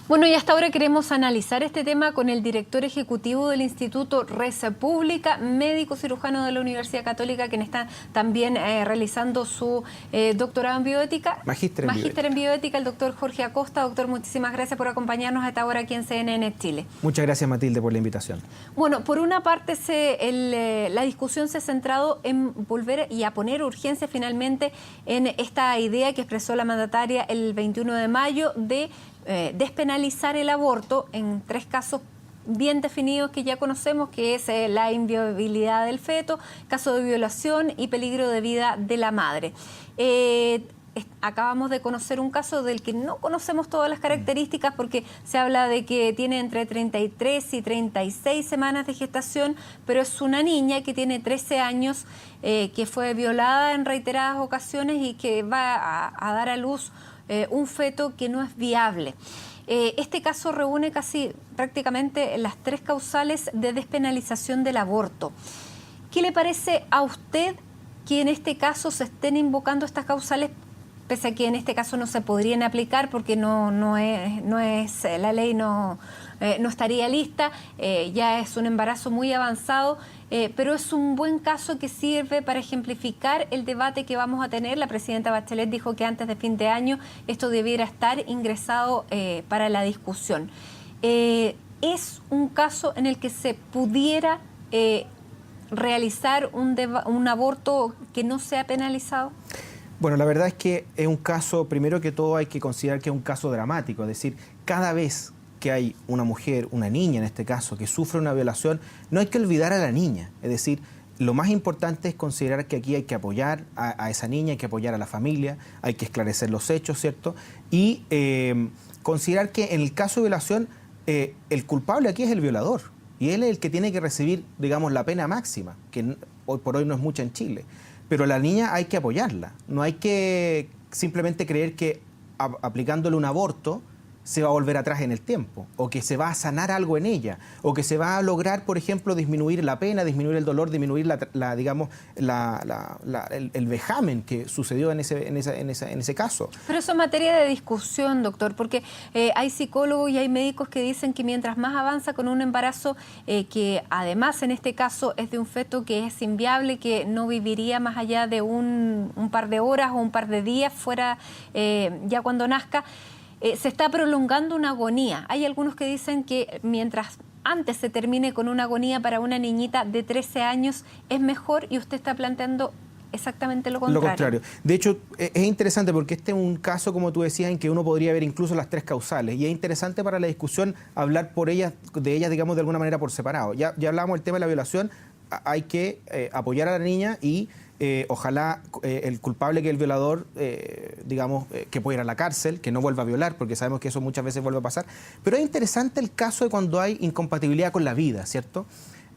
Bueno, y hasta ahora queremos analizar este tema con el director ejecutivo del Instituto Red Pública, médico cirujano de la Universidad Católica, quien está también realizando su doctorado en bioética. Magíster en bioética, el doctor Jorge Acosta. Doctor, muchísimas gracias por acompañarnos hasta ahora aquí en CNN Chile. Muchas gracias, Matilde, por la invitación. Bueno, por una parte la discusión se ha centrado en volver y a poner urgencia finalmente en esta idea que expresó la mandataria el 21 de mayo de despenalizar el aborto en 3 casos bien definidos que ya conocemos, que es la inviabilidad del feto, caso de violación y peligro de vida de la madre. Acabamos de conocer un caso del que no conocemos todas las características porque se habla de que tiene entre 33 y 36 semanas de gestación, pero es una niña que tiene 13 años, que fue violada en reiteradas ocasiones y que va a dar a luz un feto que no es viable. Este caso reúne prácticamente las 3 causales de despenalización del aborto. ¿Qué le parece a usted que en este caso se estén invocando estas causales, pese a que en este caso no se podrían aplicar porque no es la ley no estaría lista, ya es un embarazo muy avanzado, pero es un buen caso que sirve para ejemplificar el debate que vamos a tener? La presidenta Bachelet dijo que antes de fin de año esto debiera estar ingresado para la discusión. ¿Es un caso en el que se pudiera realizar un aborto que no sea penalizado? Bueno, la verdad es que es un caso, primero que todo hay que considerar que es un caso dramático, es decir, cada vez que hay una mujer, una niña en este caso, que sufre una violación, no hay que olvidar a la niña, es decir, lo más importante es considerar que aquí hay que apoyar a esa niña, hay que apoyar a la familia, hay que esclarecer los hechos, ¿cierto? Y considerar que en el caso de violación, el culpable aquí es el violador, y él es el que tiene que recibir, digamos, la pena máxima, que hoy por hoy no es mucha en Chile. Pero la niña hay que apoyarla, no hay que simplemente creer que aplicándole un aborto se va a volver atrás en el tiempo, o que se va a sanar algo en ella, o que se va a lograr, por ejemplo, disminuir la pena, disminuir el dolor, disminuir el vejamen que sucedió en ese caso. Pero eso es materia de discusión, doctor, porque hay psicólogos y hay médicos que dicen que mientras más avanza con un embarazo, que además en este caso es de un feto que es inviable, que no viviría más allá de un par de horas o un par de días fuera ya cuando nazca, se está prolongando una agonía. Hay algunos que dicen que mientras antes se termine con una agonía para una niñita de 13 años es mejor, y usted está planteando exactamente lo contrario. Lo contrario. De hecho, es interesante porque este es un caso, como tú decías, en que uno podría ver incluso las 3 causales, y es interesante para la discusión hablar de ellas, digamos, de alguna manera por separado. Ya hablamos del tema de la violación, hay que apoyar a la niña y ojalá el culpable, que es el violador, digamos, que pueda ir a la cárcel, que no vuelva a violar, porque sabemos que eso muchas veces vuelve a pasar. Pero es interesante el caso de cuando hay incompatibilidad con la vida, ¿cierto?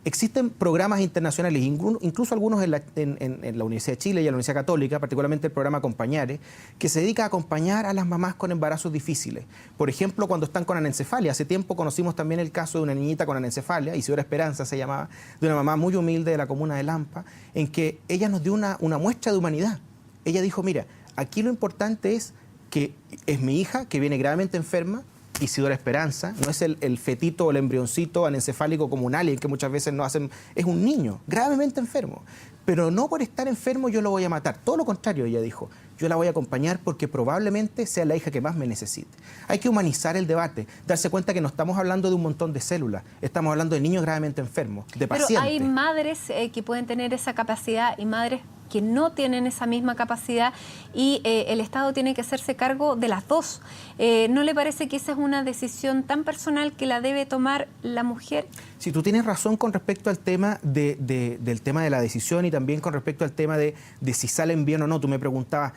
Existen programas internacionales, incluso algunos en la Universidad de Chile y en la Universidad Católica, particularmente el programa Acompañare, que se dedica a acompañar a las mamás con embarazos difíciles. Por ejemplo, cuando están con anencefalia. Hace tiempo conocimos también el caso de una niñita con anencefalia, Isidora Esperanza se llamaba, de una mamá muy humilde de la comuna de Lampa, en que ella nos dio una muestra de humanidad. Ella dijo, mira, aquí lo importante es que es mi hija que viene gravemente enferma, Isidora Esperanza, no es el fetito o el embrioncito anencefálico como un alien que muchas veces no hacen, es un niño gravemente enfermo, pero no por estar enfermo yo lo voy a matar, todo lo contrario, ella dijo, yo la voy a acompañar porque probablemente sea la hija que más me necesite. Hay que humanizar el debate, darse cuenta que no estamos hablando de un montón de células, estamos hablando de niños gravemente enfermos, de pacientes. Pero hay madres que pueden tener esa capacidad y madres que no tienen esa misma capacidad, y el Estado tiene que hacerse cargo de las dos. ¿No le parece que esa es una decisión tan personal que la debe tomar la mujer? Sí, tú tienes razón con respecto al tema del tema de la decisión, y también con respecto al tema de si salen bien o no. Tú me preguntabas,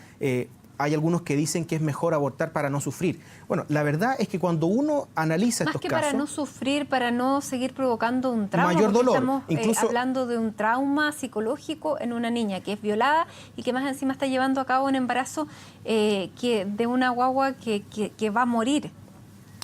hay algunos que dicen que es mejor abortar para no sufrir. Bueno, la verdad es que cuando uno analiza estos casos... Más que para no sufrir, para no seguir provocando un trauma. Mayor dolor. Estamos hablando de un trauma psicológico en una niña que es violada y que más encima está llevando a cabo un embarazo de una guagua que va a morir.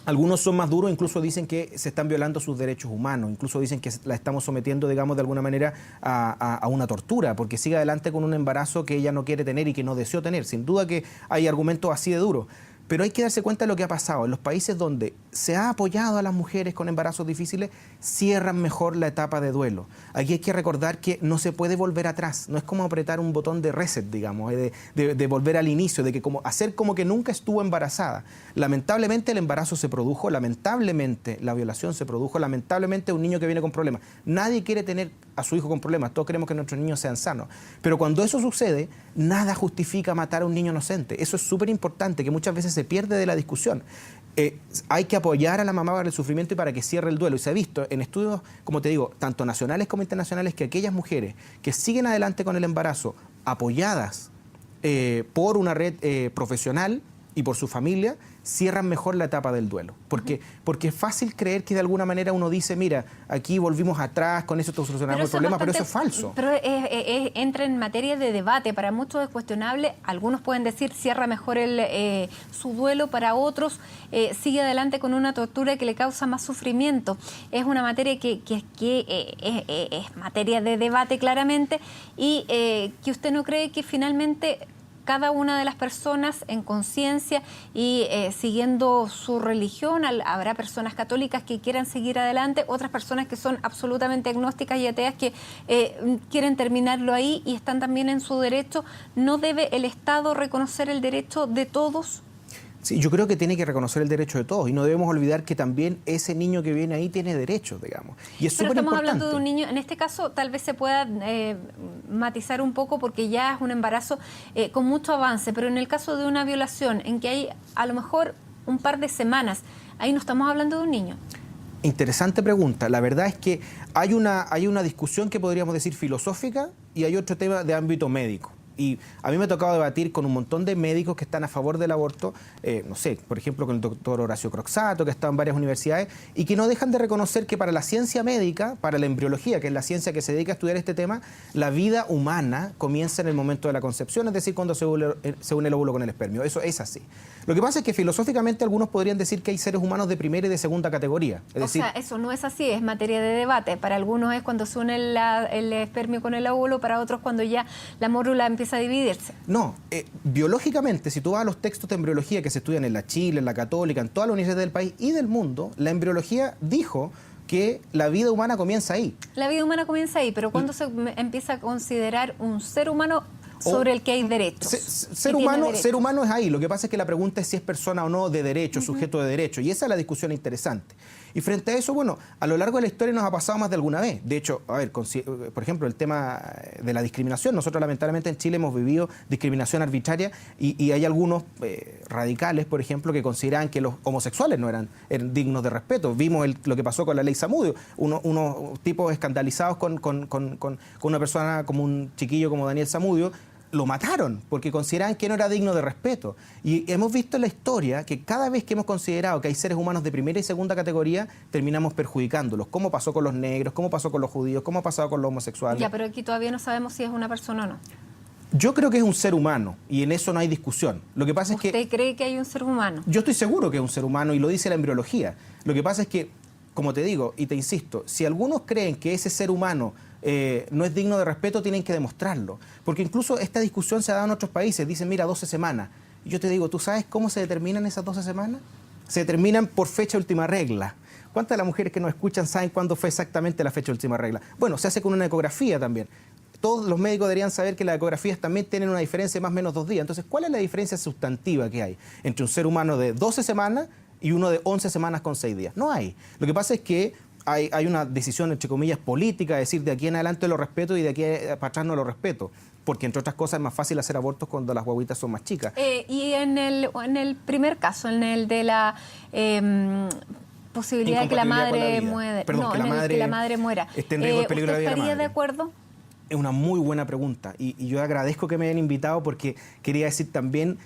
Algunos son más duros, incluso dicen que se están violando sus derechos humanos, incluso dicen que la estamos sometiendo, digamos, de alguna manera a una tortura, porque sigue adelante con un embarazo que ella no quiere tener y que no deseó tener. Sin duda que hay argumentos así de duros. Pero hay que darse cuenta de lo que ha pasado. En los países donde se ha apoyado a las mujeres con embarazos difíciles, cierran mejor la etapa de duelo. Aquí hay que recordar que no se puede volver atrás. No es como apretar un botón de reset, digamos, de volver al inicio, de que hacer como que nunca estuvo embarazada. Lamentablemente el embarazo se produjo, lamentablemente la violación se produjo, lamentablemente un niño que viene con problemas. Nadie quiere tener a su hijo con problemas, todos queremos que nuestros niños sean sanos. Pero cuando eso sucede, nada justifica matar a un niño inocente. Eso es súper importante, que muchas veces se pierde de la discusión. Hay que apoyar a la mamá para el sufrimiento y para que cierre el duelo. Y se ha visto en estudios, como te digo, tanto nacionales como internacionales, que aquellas mujeres que siguen adelante con el embarazo, apoyadas por una red profesional y por su familia, cierran mejor la etapa del duelo. Porque es fácil creer que de alguna manera uno dice, mira, aquí volvimos atrás, con eso solucionamos el problema, pero eso es falso. Pero entra en materia de debate. Para muchos es cuestionable. Algunos pueden decir cierra mejor su duelo, para otros sigue adelante con una tortura que le causa más sufrimiento. Es una materia que es materia de debate claramente, y que usted no cree que finalmente cada una de las personas en conciencia y siguiendo su religión, habrá personas católicas que quieran seguir adelante, otras personas que son absolutamente agnósticas y ateas que quieren terminarlo ahí y están también en su derecho. ¿No debe el Estado reconocer el derecho de todos? Sí, yo creo que tiene que reconocer el derecho de todos y no debemos olvidar que también ese niño que viene ahí tiene derechos, digamos. Y es súper importante. Pero estamos hablando de un niño, en este caso tal vez se pueda matizar un poco porque ya es un embarazo con mucho avance, pero en el caso de una violación en que hay a lo mejor un par de semanas, ahí no estamos hablando de un niño. Interesante pregunta. La verdad es que hay una discusión que podríamos decir filosófica y hay otro tema de ámbito médico. Y a mí me ha tocado debatir con un montón de médicos que están a favor del aborto, no sé, por ejemplo, con el doctor Horacio Croxato, que ha estado en varias universidades, y que no dejan de reconocer que para la ciencia médica, para la embriología, que es la ciencia que se dedica a estudiar este tema, la vida humana comienza en el momento de la concepción, es decir, cuando se une el óvulo con el espermio. Eso es así. Lo que pasa es que filosóficamente algunos podrían decir que hay seres humanos de primera y de segunda categoría. Es decir, eso no es así, es materia de debate. Para algunos es cuando se une el espermio con el óvulo, para otros cuando ya la mórula empieza a dividirse. No, biológicamente, si tú vas a los textos de embriología que se estudian en la Chile, en la Católica, en todas las universidades del país y del mundo, la embriología dijo que la vida humana comienza ahí. La vida humana comienza ahí, pero ¿cuándo se empieza a considerar un ser humano sobre el que hay derechos? Ser humano es ahí. Lo que pasa es que la pregunta es si es persona o no de derecho, sujeto de derecho. Y esa es la discusión interesante. Y frente a eso, bueno, a lo largo de la historia nos ha pasado más de alguna vez. De hecho, a ver, por ejemplo, el tema de la discriminación. Nosotros lamentablemente en Chile hemos vivido discriminación arbitraria y hay algunos radicales, por ejemplo, que consideran que los homosexuales no eran dignos de respeto. Vimos lo que pasó con la ley Zamudio. Unos tipos escandalizados con una persona como un chiquillo como Daniel Zamudio, lo mataron porque consideraban que no era digno de respeto. Y hemos visto en la historia que cada vez que hemos considerado que hay seres humanos de primera y segunda categoría, terminamos perjudicándolos. ¿Cómo pasó con los negros? ¿Cómo pasó con los judíos? ¿Cómo ha pasado con los homosexuales? Ya, pero aquí todavía no sabemos si es una persona o no. Yo creo que es un ser humano y en eso no hay discusión. Lo que pasa es que... ¿Usted cree que hay un ser humano? Yo estoy seguro que es un ser humano y lo dice la embriología. Lo que pasa es que, como te digo y te insisto, si algunos creen que ese ser humano no es digno de respeto, tienen que demostrarlo. Porque incluso esta discusión se ha dado en otros países. Dicen, mira, 12 semanas. Y yo te digo, ¿tú sabes cómo se determinan esas 12 semanas? Se determinan por fecha última regla. ¿Cuántas de las mujeres que nos escuchan saben cuándo fue exactamente la fecha última regla? Bueno, se hace con una ecografía también. Todos los médicos deberían saber que las ecografías también tienen una diferencia de más o menos 2 días. Entonces, ¿cuál es la diferencia sustantiva que hay entre un ser humano de 12 semanas y uno de 11 semanas con 6 días? No hay. Lo que pasa es que hay una decisión, entre comillas, política, es decir, de aquí en adelante lo respeto y de aquí para atrás no lo respeto. Porque, entre otras cosas, es más fácil hacer abortos cuando las guaguitas son más chicas. Y en el primer caso, en el de la posibilidad de que la madre muera. Perdón, que la madre muera. Esté en riesgo de peligro de la vida de la madre. ¿Estaría de acuerdo? Es una muy buena pregunta y yo agradezco que me hayan invitado porque quería decir también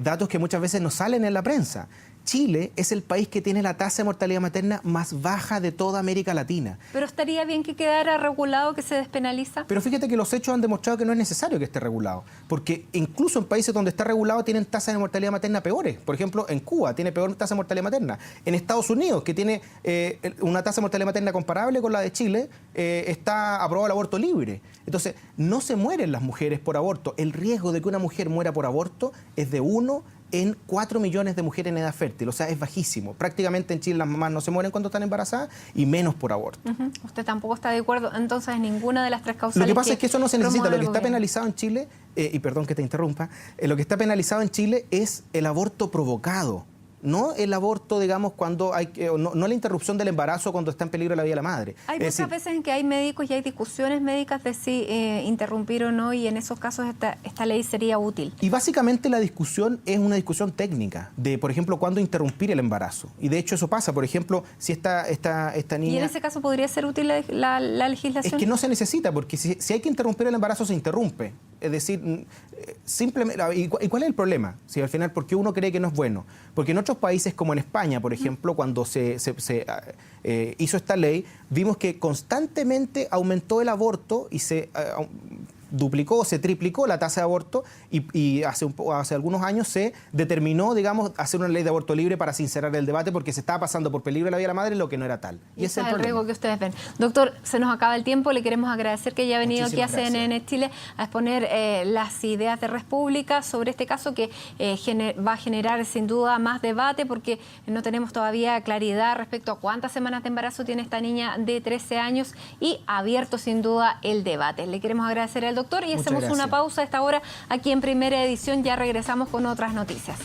datos que muchas veces no salen en la prensa. Chile es el país que tiene la tasa de mortalidad materna más baja de toda América Latina. ¿Pero estaría bien que quedara regulado, que se despenaliza? Pero fíjate que los hechos han demostrado que no es necesario que esté regulado, porque incluso en países donde está regulado tienen tasas de mortalidad materna peores. Por ejemplo, en Cuba tiene peor tasa de mortalidad materna. En Estados Unidos, que tiene una tasa de mortalidad materna comparable con la de Chile, está aprobado el aborto libre. Entonces, no se mueren las mujeres por aborto. El riesgo de que una mujer muera por aborto es de 1 en 4 millones de mujeres en edad fértil, o sea, es bajísimo. Prácticamente en Chile las mamás no se mueren cuando están embarazadas y menos por aborto. Usted tampoco está de acuerdo, entonces, en ninguna de las tres causales. Lo que pasa es que eso no se necesita. promueve Lo que el está gobierno. penalizado en Chile, y perdón que te interrumpa, lo que está penalizado en Chile es el aborto provocado. No el aborto, digamos, cuando hay no la interrupción del embarazo cuando está en peligro la vida de la madre. Hay Es muchas decir, veces en que hay médicos y hay discusiones médicas de si interrumpir o no, y en esos casos esta ley sería útil. y básicamente la discusión es una discusión técnica de, por ejemplo, cuándo interrumpir el embarazo. Y de hecho eso pasa, por ejemplo, si esta niña... ¿Y en ese caso podría ser útil la legislación? Es que no se necesita, porque si hay que interrumpir el embarazo, se interrumpe. Es decir, simplemente... ¿Y cuál es el problema? Si al final, ¿por qué uno cree que no es bueno? Porque en otros países, como en España, por ejemplo, cuando se hizo esta ley, vimos que constantemente aumentó el aborto y se duplicó, se triplicó la tasa de aborto y hace algunos años se determinó, digamos, hacer una ley de aborto libre para sincerar el debate porque se estaba pasando por peligro de la vida de la madre, lo que no era tal. Y ese es el problema. riesgo que ustedes ven. Doctor, se nos acaba el tiempo. Le queremos agradecer que haya venido Muchísimas aquí a CNN Chile a exponer las ideas de República sobre este caso que va a generar sin duda más debate porque no tenemos todavía claridad respecto a cuántas semanas de embarazo tiene esta niña de 13 años y abierto sin duda el debate. Le queremos agradecer al doctor y Muchas hacemos gracias. una pausa a esta hora aquí en Primera Edición. Ya regresamos con otras noticias.